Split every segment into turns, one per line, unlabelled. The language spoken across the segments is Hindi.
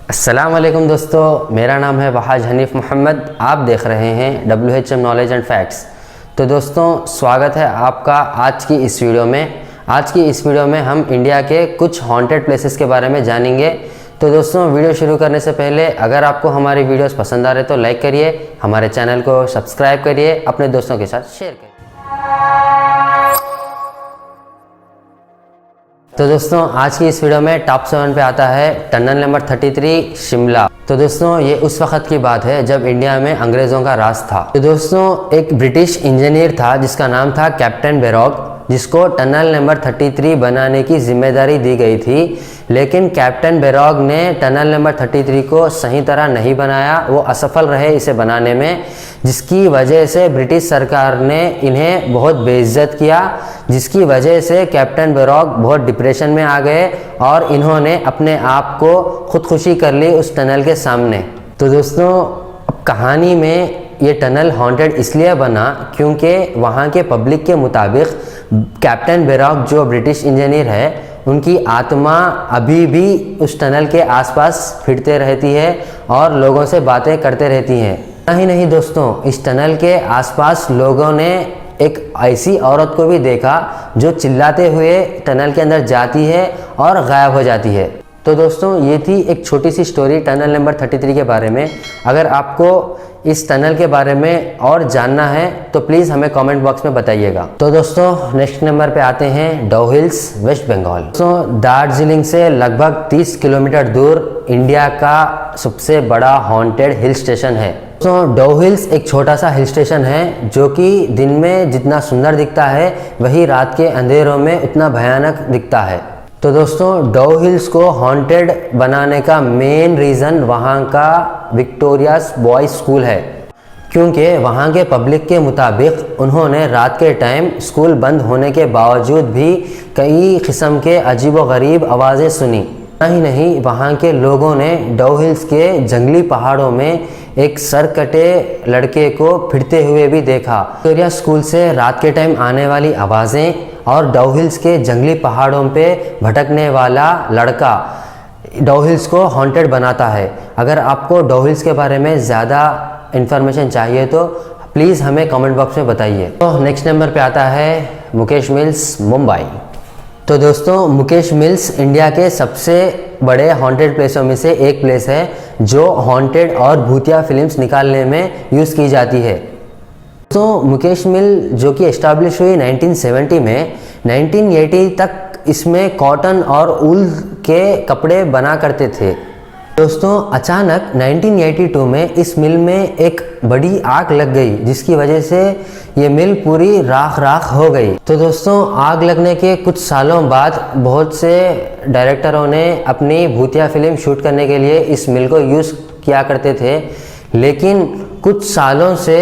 अस्सलाम वालेकुम दोस्तों, मेरा नाम है वहाज हनीफ मोहम्मद। आप देख रहे हैं WHM नॉलेज एंड फैक्ट्स। तो दोस्तों, स्वागत है आपका आज की इस वीडियो में। आज की इस वीडियो में हम इंडिया के कुछ हॉन्टेड प्लेसेस के बारे में जानेंगे। तो दोस्तों, वीडियो शुरू करने से पहले अगर आपको हमारी वीडियोस पसंद आ रहे तो लाइक करिए, हमारे चैनल को सब्सक्राइब करिए, अपने दोस्तों के साथ शेयर करिए। तो दोस्तों, आज की इस वीडियो में टॉप 7 पे आता है टनल नंबर 33 शिमला। तो दोस्तों, ये उस वक्त की बात है जब इंडिया में अंग्रेज़ों का राज था। तो दोस्तों, एक ब्रिटिश इंजीनियर था जिसका नाम था कैप्टन बेरॉग, जिसको टनल नंबर 33 बनाने की जिम्मेदारी दी गई थी। लेकिन कैप्टन बेरॉग ने टनल नंबर 33 को सही तरह नहीं बनाया, वो असफल रहे इसे बनाने में, जिसकी वजह से ब्रिटिश सरकार ने इन्हें बहुत बेइज्जत किया, जिसकी वजह से कैप्टन बेरॉग बहुत डिप्रेशन में आ गए और इन्होंने अपने आप को खुदकुशी कर ली उस टनल के सामने। तो दोस्तों, कहानी में ये टनल हॉन्टेड इसलिए बना क्योंकि वहाँ के पब्लिक के मुताबिक कैप्टन बेरॉग जो ब्रिटिश इंजीनियर है, उनकी आत्मा अभी भी उस टनल के आसपास फिरते रहती है और लोगों से बातें करते रहती हैं। नहीं दोस्तों, इस टनल के आसपास लोगों ने एक ऐसी औरत को भी देखा जो चिल्लाते हुए टनल के अंदर जाती है और गायब हो जाती है। तो दोस्तों, ये थी एक छोटी सी स्टोरी टनल नंबर 33 के बारे में। अगर आपको इस टनल के बारे में और जानना है तो प्लीज़ हमें कमेंट बॉक्स में बताइएगा। तो दोस्तों, नेक्स्ट नंबर पे आते हैं डौ हिल्स, वेस्ट बंगाल। दोस्तों, दार्जिलिंग से लगभग 30 किलोमीटर दूर इंडिया का सबसे बड़ा हॉन्टेड हिल स्टेशन है। तो डौ हिल्स एक छोटा सा हिल स्टेशन है जो कि दिन में जितना सुंदर दिखता है वही रात के अंधेरों में उतना भयानक दिखता है। तो दोस्तों, डौ हिल्स को हॉन्टेड बनाने का मेन रीज़न वहाँ का विक्टोरियास बॉयज़ स्कूल है, क्योंकि वहाँ के पब्लिक के मुताबिक उन्होंने रात के टाइम स्कूल बंद होने के बावजूद भी कई किस्म के अजीबोगरीब आवाज़ें सुनी। नहीं, वहाँ के लोगों ने डौ हिल्स के जंगली पहाड़ों में एक सरकटे लड़के को फिरते हुए भी देखा। विक्टोरिया स्कूल से रात के टाइम आने वाली आवाज़ें और डौ हिल्स के जंगली पहाड़ों पे भटकने वाला लड़का डौ हिल्स को हॉन्टेड बनाता है। अगर आपको डौ हिल्स के बारे में ज़्यादा इन्फॉर्मेशन चाहिए तो प्लीज़ हमें कमेंट बॉक्स में बताइए। तो नेक्स्ट नंबर पे आता है मुकेश मिल्स, मुंबई। तो दोस्तों, मुकेश मिल्स इंडिया के सबसे बड़े हॉन्टेड प्लेसों में से एक प्लेस है जो हॉन्टेड और भूतिया फिल्म्स निकालने में यूज़ की जाती है। तो मुकेश मिल जो कि एस्टैब्लिश हुई 1970 में, 1980 तक इसमें कॉटन और ऊल के कपड़े बना करते थे। दोस्तों, अचानक 1982 में इस मिल में एक बड़ी आग लग गई, जिसकी वजह से ये मिल पूरी राख राख हो गई। तो दोस्तों, आग लगने के कुछ सालों बाद बहुत से डायरेक्टरों ने अपनी भूतिया फिल्म शूट करने के लिए इस मिल को यूज़ किया करते थे। लेकिन कुछ सालों से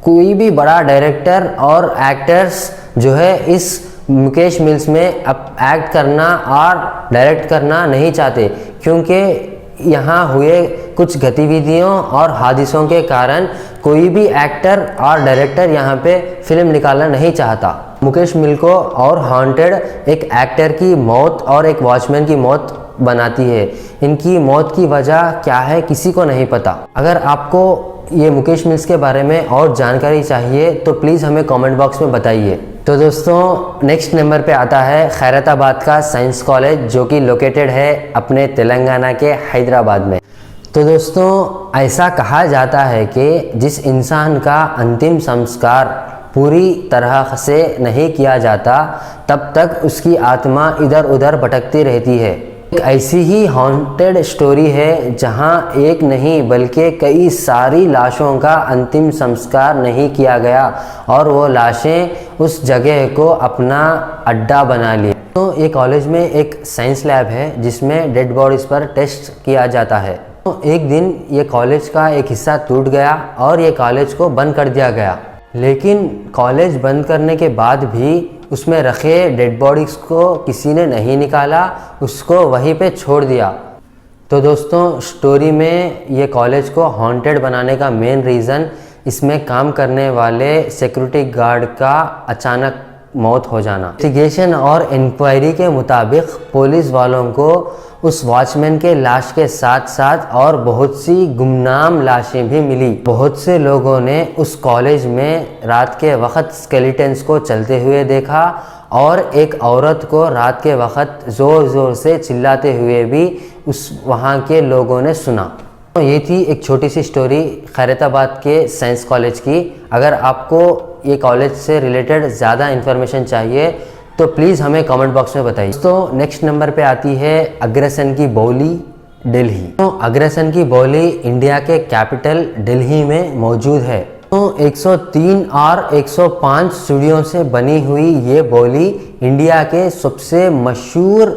कोई भी बड़ा डायरेक्टर और एक्टर्स जो है इस मुकेश मिल्स में अब एक्ट करना और डायरेक्ट करना नहीं चाहते, क्योंकि यहाँ हुए कुछ गतिविधियों और हादिसों के कारण कोई भी एक्टर और डायरेक्टर यहाँ पे फिल्म निकालना नहीं चाहता। मुकेश मिल को और हॉन्टेड एक एक्टर की मौत और एक वॉचमैन की मौत बनाती है। इनकी मौत की वजह क्या है किसी को नहीं पता। अगर आपको ये मुकेश मिल्स के बारे में और जानकारी चाहिए तो प्लीज़ हमें कमेंट बॉक्स में बताइए। तो दोस्तों, नेक्स्ट नंबर पे आता है खैरताबाद का साइंस कॉलेज, जो कि लोकेटेड है अपने तेलंगाना के हैदराबाद में। तो दोस्तों, ऐसा कहा जाता है कि जिस इंसान का अंतिम संस्कार पूरी तरह से नहीं किया जाता तब तक उसकी आत्मा इधर उधर भटकती रहती है। एक ऐसी ही हॉन्टेड स्टोरी है जहां एक नहीं बल्कि कई सारी लाशों का अंतिम संस्कार नहीं किया गया और वो लाशें उस जगह को अपना अड्डा बना ली। तो ये कॉलेज में एक साइंस लैब है जिसमें डेड बॉडीज़ पर टेस्ट किया जाता है। तो एक दिन ये कॉलेज का एक हिस्सा टूट गया और ये कॉलेज को बंद कर दिया गया। लेकिन कॉलेज बंद करने के बाद भी उसमें रखे डेड बॉडीज़ को किसी ने नहीं निकाला, उसको वहीं पे छोड़ दिया। तो दोस्तों, स्टोरी में ये कॉलेज को हॉन्टेड बनाने का मेन रीज़न इसमें काम करने वाले सिक्योरिटी गार्ड का अचानक मौत हो जाना। इन्वेस्टिगेशन और इंक्वायरी के मुताबिक पुलिस वालों को उस वॉचमैन के लाश के साथ साथ और बहुत सी गुमनाम लाशें भी मिली। बहुत से लोगों ने उस कॉलेज में रात के वक्त स्केलेटन्स को चलते हुए देखा और एक औरत को रात के वक्त ज़ोर ज़ोर से चिल्लाते हुए भी वहाँ के लोगों ने सुना। तो ये थी एक छोटी सी स्टोरी खैरताबाद के साइंस कॉलेज की। अगर आपको ये कॉलेज से रिलेटेड ज़्यादा इन्फॉर्मेशन चाहिए तो प्लीज़ हमें कमेंट बॉक्स में बताइए। तो नेक्स्ट नंबर पे आती है अग्रसेन की बोली, दिल्ली। तो अग्रसेन की बोली इंडिया के कैपिटल दिल्ली में मौजूद है। तो 103 और 105 सीढ़ियों से बनी हुई ये बोली इंडिया के सबसे मशहूर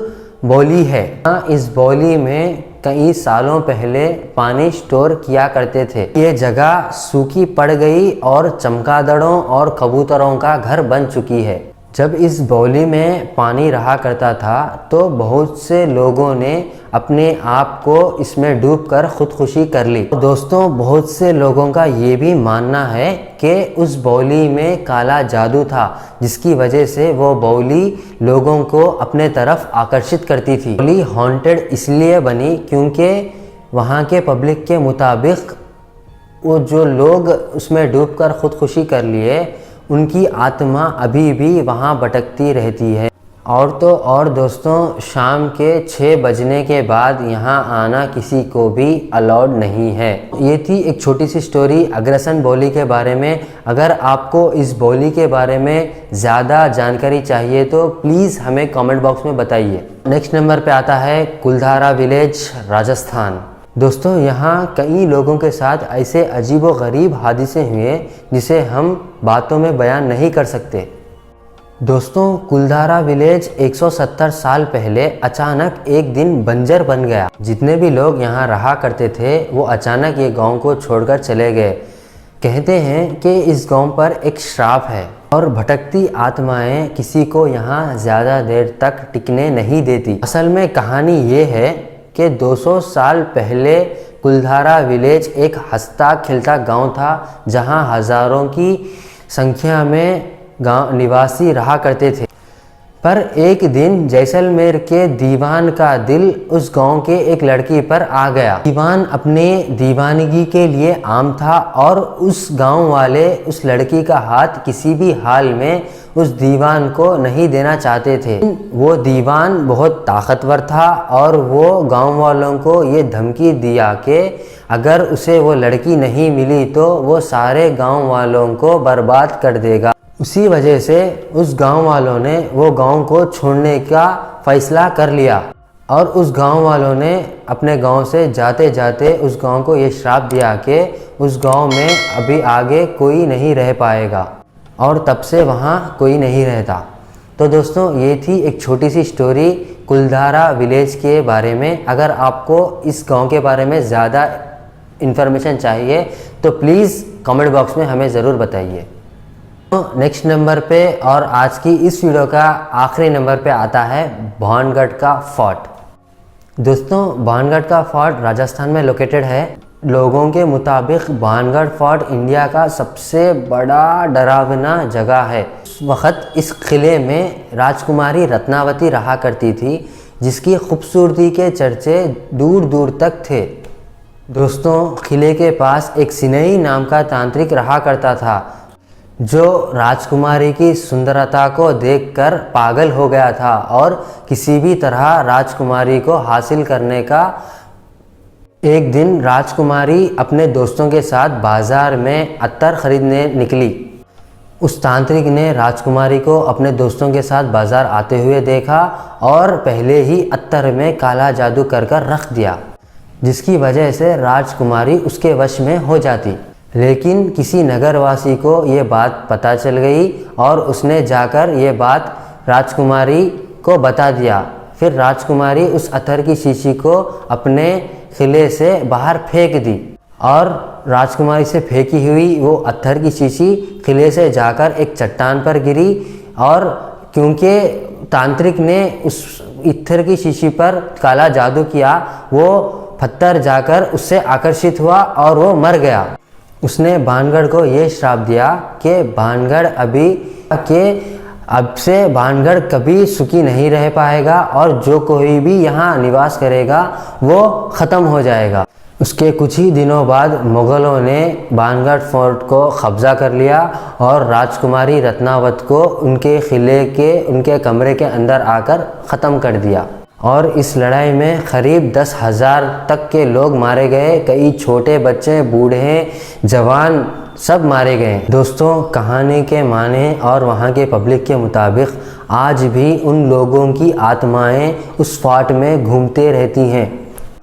बोली है। इस बोली में कई सालों पहले पानी स्टोर किया करते थे। ये जगह सूखी पड़ गई और चमगादड़ों और कबूतरों का घर बन चुकी है। जब इस बोली में पानी रहा करता था तो बहुत से लोगों ने अपने आप को इसमें डूबकर खुदकुशी कर ली। तो दोस्तों, बहुत से लोगों का ये भी मानना है कि उस बोली में काला जादू था, जिसकी वजह से वो बोली लोगों को अपने तरफ आकर्षित करती थी। बोली हॉन्टेड इसलिए बनी क्योंकि वहाँ के पब्लिक के मुताबिक वो जो लोग उसमें डूबकर खुदकुशी कर लिए उनकी आत्मा अभी भी वहाँ भटकती रहती है। और तो और दोस्तों, शाम के 6 बजने के बाद यहाँ आना किसी को भी अलाउड नहीं है। ये थी एक छोटी सी स्टोरी अग्रसेन बोली के बारे में। अगर आपको इस बोली के बारे में ज़्यादा जानकारी चाहिए तो प्लीज़ हमें कमेंट बॉक्स में बताइए। नेक्स्ट नंबर पे आता है कुलधारा विलेज, राजस्थान। दोस्तों, यहाँ कई लोगों के साथ ऐसे अजीब व गरीब हादसे हुए जिसे हम बातों में बयान नहीं कर सकते। दोस्तों, कुलधारा विलेज 170 साल पहले अचानक एक दिन बंजर बन गया। जितने भी लोग यहाँ रहा करते थे वो अचानक ये गांव को छोड़कर चले गए। कहते हैं कि इस गांव पर एक श्राप है और भटकती आत्माएं किसी को यहाँ ज़्यादा देर तक टिकने नहीं देती। असल में कहानी ये है कि 200 साल पहले कुलधारा विलेज एक हंसता खिलता गांव था, जहां हज़ारों की संख्या में गांव निवासी रहा करते थे। पर एक दिन जैसलमेर के दीवान का दिल उस गांव के एक लड़की पर आ गया। दीवान अपने दीवानगी के लिए आम था और उस गांव वाले उस लड़की का हाथ किसी भी हाल में उस दीवान को नहीं देना चाहते थे। वो दीवान बहुत ताकतवर था और वो गांव वालों को ये धमकी दिया कि अगर उसे वो लड़की नहीं मिली तो वो सारे गांव वालों को बर्बाद कर देगा। उसी वजह से उस गांव वालों ने वो गांव को छोड़ने का फैसला कर लिया और उस गांव वालों ने अपने गांव से जाते जाते उस गांव को ये श्राप दिया कि उस गांव में अभी आगे कोई नहीं रह पाएगा, और तब से वहाँ कोई नहीं रहता। तो दोस्तों, ये थी एक छोटी सी स्टोरी कुलधारा विलेज के बारे में। अगर आपको इस गांव के बारे में ज़्यादा इन्फॉर्मेशन चाहिए तो प्लीज़ कमेंट बॉक्स में हमें ज़रूर बताइए। तो नेक्स्ट नंबर पे और आज की इस वीडियो का आखिरी नंबर पे आता है भानगढ़ का फोर्ट। दोस्तों, भानगढ़ का फोर्ट राजस्थान में लोकेटेड है। लोगों के मुताबिक भानगढ़ फोर्ट इंडिया का सबसे बड़ा डरावना जगह है। उस वक्त इस किले में राजकुमारी रत्नावती रहा करती थी, जिसकी खूबसूरती के चर्चे दूर दूर तक थे। दोस्तों, किले के पास एक सिनई नाम का तांत्रिक रहा करता था, जो राजकुमारी की सुंदरता को देखकर पागल हो गया था और किसी भी तरह राजकुमारी को हासिल करने का। एक दिन राजकुमारी अपने दोस्तों के साथ बाजार में अत्तर खरीदने निकली। उस तांत्रिक ने राजकुमारी को अपने दोस्तों के साथ बाजार आते हुए देखा और पहले ही अत्तर में काला जादू कर रख दिया, जिसकी वजह से राजकुमारी उसके वश में हो जाती। लेकिन किसी नगरवासी को ये बात पता चल गई और उसने जाकर ये बात राजकुमारी को बता दिया। फिर राजकुमारी उस अत्तर की शीशी को अपने किले से बाहर फेंक दी और राजकुमारी से फेंकी हुई वो अत्तर की शीशी किले से जाकर एक चट्टान पर गिरी। और क्योंकि तांत्रिक ने उस इत्थर की शीशी पर काला जादू किया, वो पत्थर जाकर उससे आकर्षित हुआ और वो मर गया। उसने भानगढ़ को ये श्राप दिया कि भानगढ़ अभी के अब से भानगढ़ कभी सुखी नहीं रह पाएगा और जो कोई भी यहाँ निवास करेगा वो ख़त्म हो जाएगा। उसके कुछ ही दिनों बाद मुग़लों ने भानगढ़ फोर्ट को कब्ज़ा कर लिया और राजकुमारी रत्नावत को उनके किले के उनके कमरे के अंदर आकर ख़त्म कर दिया। और इस लड़ाई में करीब 10,000 तक के लोग मारे गए। कई छोटे बच्चे, बूढ़े, जवान सब मारे गए। दोस्तों, कहानी के माने और वहाँ के पब्लिक के मुताबिक आज भी उन लोगों की आत्माएं उस फोर्ट में घूमते रहती हैं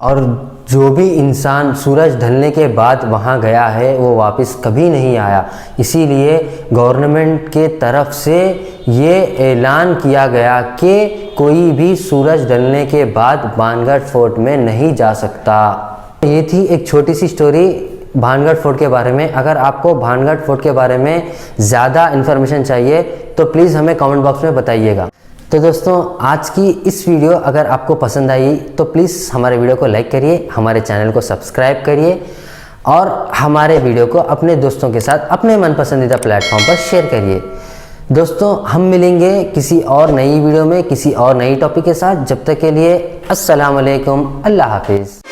और जो भी इंसान सूरज ढलने के बाद वहाँ गया है वो वापस कभी नहीं आया। इसीलिए गवर्नमेंट के तरफ से ये ऐलान किया गया कि कोई भी सूरज ढलने के बाद भानगढ़ फोर्ट में नहीं जा सकता। ये थी एक छोटी सी स्टोरी भानगढ़ फोर्ट के बारे में। अगर आपको भानगढ़ फोर्ट के बारे में ज़्यादा इन्फॉर्मेशन चाहिए तो प्लीज़ हमें कमेंट बॉक्स में बताइएगा। तो दोस्तों, आज की इस वीडियो अगर आपको पसंद आई तो प्लीज़ हमारे वीडियो को लाइक करिए, हमारे चैनल को सब्सक्राइब करिए और हमारे वीडियो को अपने दोस्तों के साथ अपने मन पसंदीदा प्लेटफॉर्म पर शेयर करिए। दोस्तों, हम मिलेंगे किसी और नई वीडियो में किसी और नई टॉपिक के साथ। जब तक के लिए अस्सलाम वालेकुम, अल्लाह हाफिज़।